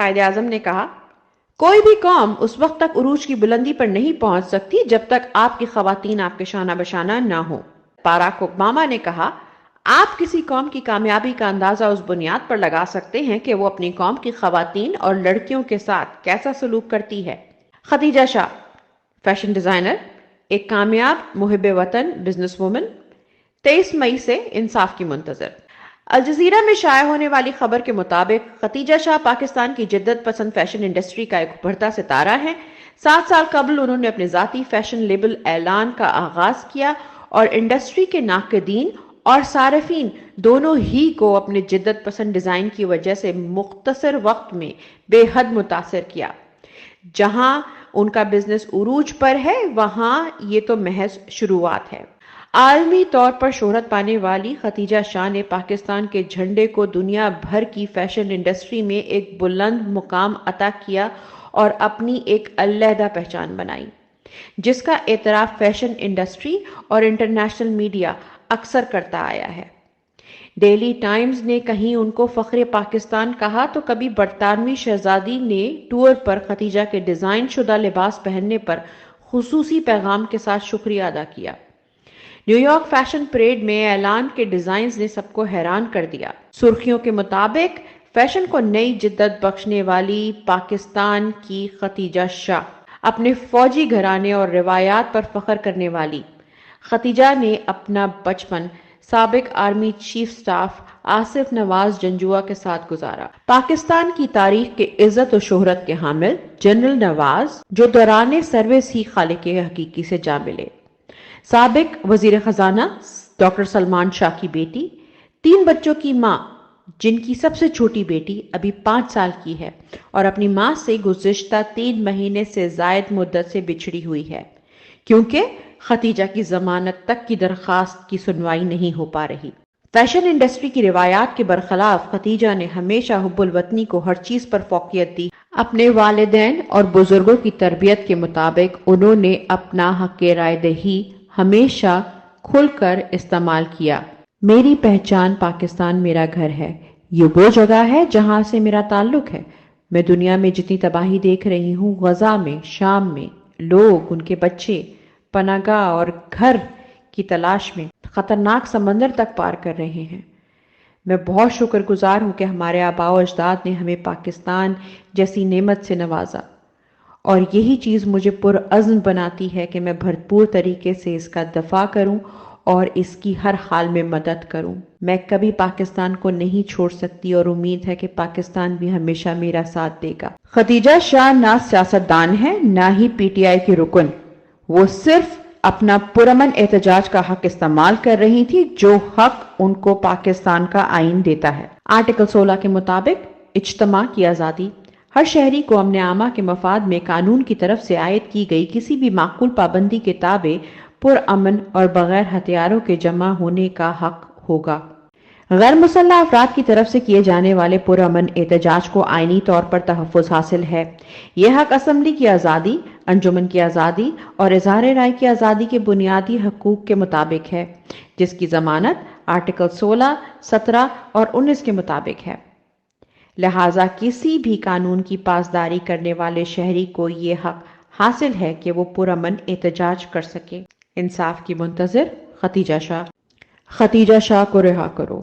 قائد اعظم نے کہا، کوئی بھی قوم اس وقت تک عروج کی بلندی پر نہیں پہنچ سکتی جب تک آپ کی خواتین آپ کے شانہ بشانہ نہ ہوں۔ باراک اوباما نے کہا، آپ کسی قوم کی کامیابی کا اندازہ اس بنیاد پر لگا سکتے ہیں کہ وہ اپنی قوم کی خواتین اور لڑکیوں کے ساتھ کیسا سلوک کرتی ہے۔ خدیجہ شاہ، فیشن ڈیزائنر، ایک کامیاب محب وطن بزنس وومن، 23 مئی سے انصاف کی منتظر۔ الجزیرہ میں شائع ہونے والی خبر کے مطابق خدیجہ شاہ پاکستان کی جدت پسند فیشن انڈسٹری کا ایک ابھرتا ستارہ ہے۔ 7 سال قبل انہوں نے اپنے ذاتی فیشن لیبل اعلان کا آغاز کیا اور انڈسٹری کے ناقدین اور صارفین دونوں ہی کو اپنے جدت پسند ڈیزائن کی وجہ سے مختصر وقت میں بے حد متاثر کیا۔ جہاں ان کا بزنس عروج پر ہے، وہاں یہ تو محض شروعات ہے۔ عالمی طور پر شہرت پانے والی خدیجہ شاہ نے پاکستان کے جھنڈے کو دنیا بھر کی فیشن انڈسٹری میں ایک بلند مقام عطا کیا اور اپنی ایک علیحدہ پہچان بنائی، جس کا اعتراف فیشن انڈسٹری اور انٹرنیشنل میڈیا اکثر کرتا آیا ہے۔ ڈیلی ٹائمز نے کہیں ان کو فخر پاکستان کہا تو کبھی برطانوی شہزادی نے ٹور پر خدیجہ کے ڈیزائن شدہ لباس پہننے پر خصوصی پیغام کے ساتھ شکریہ ادا کیا۔ نیو یارک فیشن پریڈ میں اعلان کے ڈیزائنز نے سب کو حیران کر دیا۔ سرخیوں کے مطابق فیشن کو نئی جدت بخشنے والی پاکستان کی خدیجہ شاہ، اپنے فوجی گھرانے اور روایات پر فخر کرنے والی خدیجہ نے اپنا بچپن سابق آرمی چیف سٹاف آصف نواز جنجوعہ کے ساتھ گزارا۔ پاکستان کی تاریخ کے عزت و شہرت کے حامل جنرل نواز، جو دوران سروس ہی خالق حقیقی سے جا ملے، سابق وزیر خزانہ ڈاکٹر سلمان شاہ کی بیٹی، 3 بچوں کی ماں، جن کی سب سے چھوٹی بیٹی ابھی 5 سال کی ہے اور اپنی ماں سے گزشتہ 3 مہینے سے زائد مدت سے بچھڑی ہوئی ہے، کیونکہ خدیجہ کی ضمانت تک کی درخواست کی سنوائی نہیں ہو پا رہی۔ فیشن انڈسٹری کی روایات کے برخلاف خدیجہ نے ہمیشہ حب الوطنی کو ہر چیز پر فوقیت دی۔ اپنے والدین اور بزرگوں کی تربیت کے مطابق انہوں نے اپنا حق رائے دہی ہمیشہ کھل کر استعمال کیا۔ میری پہچان پاکستان میرا گھر ہے، یہ وہ جگہ ہے جہاں سے میرا تعلق ہے۔ میں دنیا میں جتنی تباہی دیکھ رہی ہوں، غزہ میں، شام میں لوگ، ان کے بچے پناہ گاہ اور گھر کی تلاش میں خطرناک سمندر تک پار کر رہے ہیں۔ میں بہت شکر گزار ہوں کہ ہمارے آباء و اجداد نے ہمیں پاکستان جیسی نعمت سے نوازا، اور یہی چیز مجھے پرعزم بناتی ہے کہ میں بھرپور طریقے سے اس کا دفاع کروں اور اس کی ہر حال میں مدد کروں۔ میں کبھی پاکستان کو نہیں چھوڑ سکتی اور امید ہے کہ پاکستان بھی ہمیشہ میرا ساتھ دے گا۔ خدیجہ شاہ نہ سیاستدان ہے، نہ ہی پی ٹی آئی کی رکن، وہ صرف اپنا پرامن احتجاج کا حق استعمال کر رہی تھی، جو حق ان کو پاکستان کا آئین دیتا ہے۔ آرٹیکل 16 کے مطابق اجتماع کی آزادی، ہر شہری کو امن عامہ کے مفاد میں قانون کی طرف سے عائد کی گئی کسی بھی معقول پابندی کے تابع پرامن اور بغیر ہتھیاروں کے جمع ہونے کا حق ہوگا۔ غیر مسلح افراد کی طرف سے کیے جانے والے پرامن احتجاج کو آئینی طور پر تحفظ حاصل ہے۔ یہ حق اسمبلی کی آزادی، انجمن کی آزادی اور اظہار رائے کی آزادی کے بنیادی حقوق کے مطابق ہے، جس کی ضمانت آرٹیکل 16، 17 اور 19 کے مطابق ہے۔ لہٰذا کسی بھی قانون کی پاسداری کرنے والے شہری کو یہ حق حاصل ہے کہ وہ پرامن احتجاج کر سکے۔ انصاف کی منتظر خدیجہ شاہ۔ خدیجہ شاہ کو رہا کرو۔